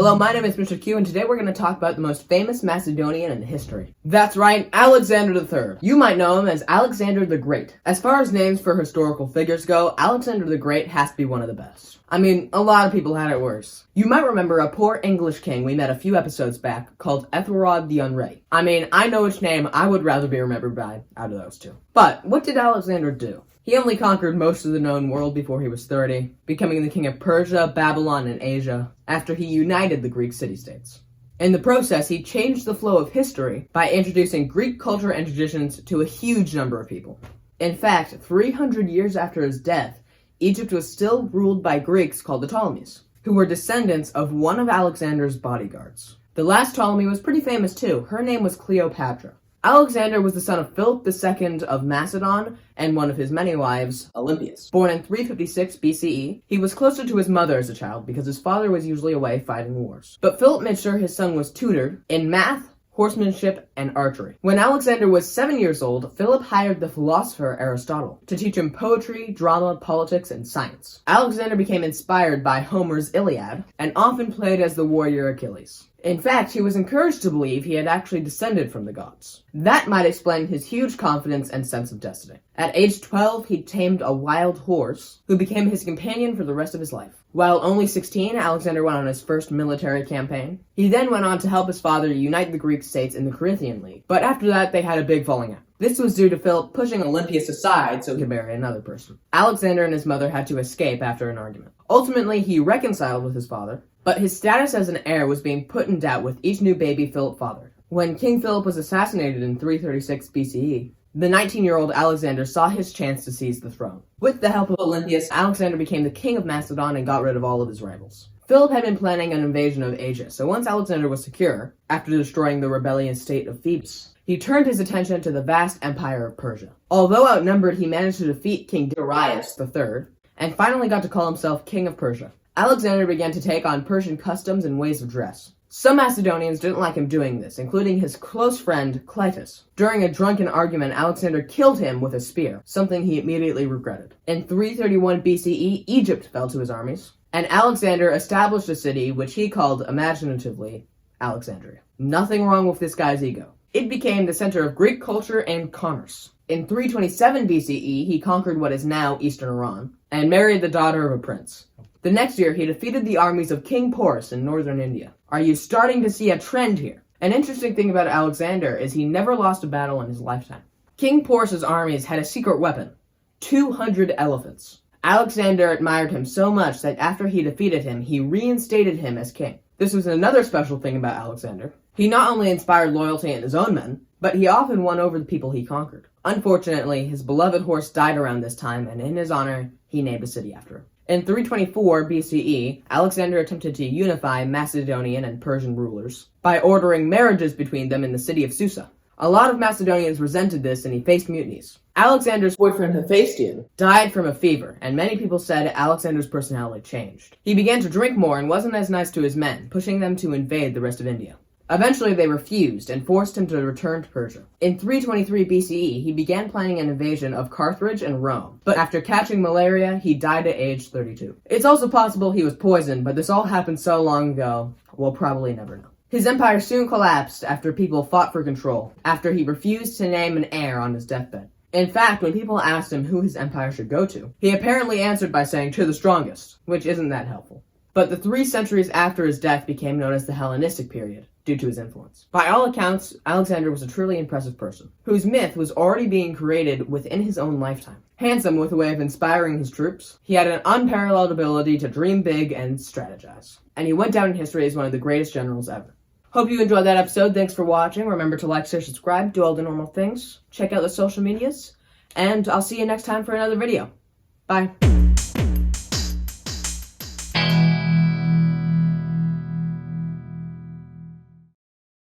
Hello, my name is Mr. Q, and today we're going to talk about the most famous Macedonian in history. That's right, Alexander III. You might know him as Alexander the Great. As far as names for historical figures go, Alexander the Great has to be one of the best. I mean, a lot of people had it worse. You might remember a poor English king we met a few episodes back called Ethelred the Unready. I mean, I know which name I would rather be remembered by out of those two. But what did Alexander do? He only conquered most of the known world before he was 30, becoming the king of Persia, Babylon, and Asia, after he united the Greek city-states. In the process, he changed the flow of history by introducing Greek culture and traditions to a huge number of people. In fact, 300 years after his death, Egypt was still ruled by Greeks called the Ptolemies, who were descendants of one of Alexander's bodyguards. The last Ptolemy was pretty famous too. Her name was Cleopatra. Alexander was the son of Philip II of Macedon and one of his many wives, Olympias. Born in 356 BCE, he was closer to his mother as a child because his father was usually away fighting wars. But Philip made sure his son was tutored in math, horsemanship, and archery. When Alexander was 7 years old, Philip hired the philosopher Aristotle to teach him poetry, drama, politics, and science. Alexander became inspired by Homer's Iliad and often played as the warrior Achilles. In fact, he was encouraged to believe he had actually descended from the gods. That might explain his huge confidence and sense of destiny. At age 12, he tamed a wild horse, who became his companion for the rest of his life. While only 16, Alexander went on his first military campaign. He then went on to help his father unite the Greek states in the Corinthian League, but after that they had a big falling out. This was due to Philip pushing Olympias aside so he could marry another person. Alexander and his mother had to escape after an argument. Ultimately, he reconciled with his father, but his status as an heir was being put in doubt with each new baby Philip fathered. When King Philip was assassinated in 336 BCE, the 19-year-old Alexander saw his chance to seize the throne. With the help of Olympias, Alexander became the king of Macedon and got rid of all of his rivals. Philip had been planning an invasion of Asia, so once Alexander was secure, after destroying the rebellious state of Thebes, he turned his attention to the vast empire of Persia. Although outnumbered, he managed to defeat King Darius III, and finally got to call himself King of Persia. Alexander began to take on Persian customs and ways of dress. Some Macedonians didn't like him doing this, including his close friend, Clytus. During a drunken argument, Alexander killed him with a spear, something he immediately regretted. In 331 BCE, Egypt fell to his armies, and Alexander established a city which he called, imaginatively, Alexandria. Nothing wrong with this guy's ego. It became the center of Greek culture and commerce. In 327 BCE, he conquered what is now eastern Iran, and married the daughter of a prince. The next year, he defeated the armies of King Porus in northern India. Are you starting to see a trend here? An interesting thing about Alexander is he never lost a battle in his lifetime. King Porus's armies had a secret weapon, 200 elephants. Alexander admired him so much that after he defeated him, he reinstated him as king. This was another special thing about Alexander. He not only inspired loyalty in his own men, but he often won over the people he conquered. Unfortunately, his beloved horse died around this time, and in his honor, he named a city after him. In 324 BCE, Alexander attempted to unify Macedonian and Persian rulers by ordering marriages between them in the city of Susa. A lot of Macedonians resented this and he faced mutinies. Alexander's boyfriend Hephaestion died from a fever, and many people said Alexander's personality changed. He began to drink more and wasn't as nice to his men, pushing them to invade the rest of India. Eventually, they refused and forced him to return to Persia. In 323 BCE, he began planning an invasion of Carthage and Rome, but after catching malaria, he died at age 32. It's also possible he was poisoned, but this all happened so long ago, we'll probably never know. His empire soon collapsed after people fought for control, after he refused to name an heir on his deathbed. In fact, when people asked him who his empire should go to, he apparently answered by saying, "To the strongest," which isn't that helpful. But the 3 centuries after his death became known as the Hellenistic period, due to his influence. By all accounts, Alexander was a truly impressive person, whose myth was already being created within his own lifetime. Handsome with a way of inspiring his troops, he had an unparalleled ability to dream big and strategize. And he went down in history as one of the greatest generals ever. Hope you enjoyed that episode. Thanks for watching. Remember to like, share, subscribe, do all the normal things. Check out the social medias, and I'll see you next time for another video. Bye.